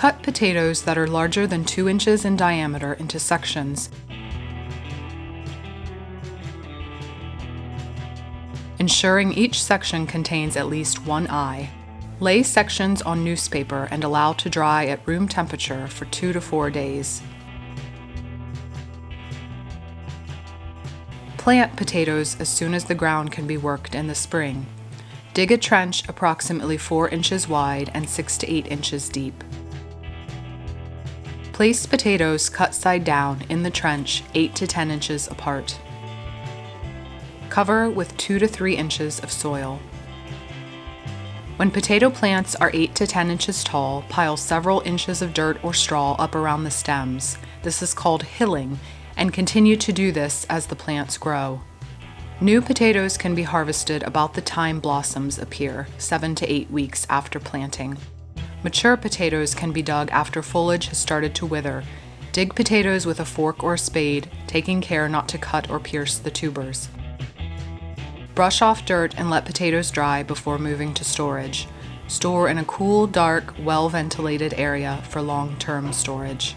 Cut potatoes that are larger than 2 inches in diameter into sections, ensuring each section contains at least one eye. Lay sections on newspaper and allow to dry at room temperature for 2 to 4 days. Plant potatoes as soon as the ground can be worked in the spring. Dig a trench approximately 4 inches wide and 6 to 8 inches deep. Place potatoes cut side down in the trench 8 to 10 inches apart. Cover with 2 to 3 inches of soil. When potato plants are 8 to 10 inches tall, pile several inches of dirt or straw up around the stems. This is called hilling, and continue to do this as the plants grow. New potatoes can be harvested about the time blossoms appear, 7 to 8 weeks after planting. Mature potatoes can be dug after foliage has started to wither. Dig potatoes with a fork or a spade, taking care not to cut or pierce the tubers. Brush off dirt and let potatoes dry before moving to storage. Store in a cool, dark, well-ventilated area for long-term storage.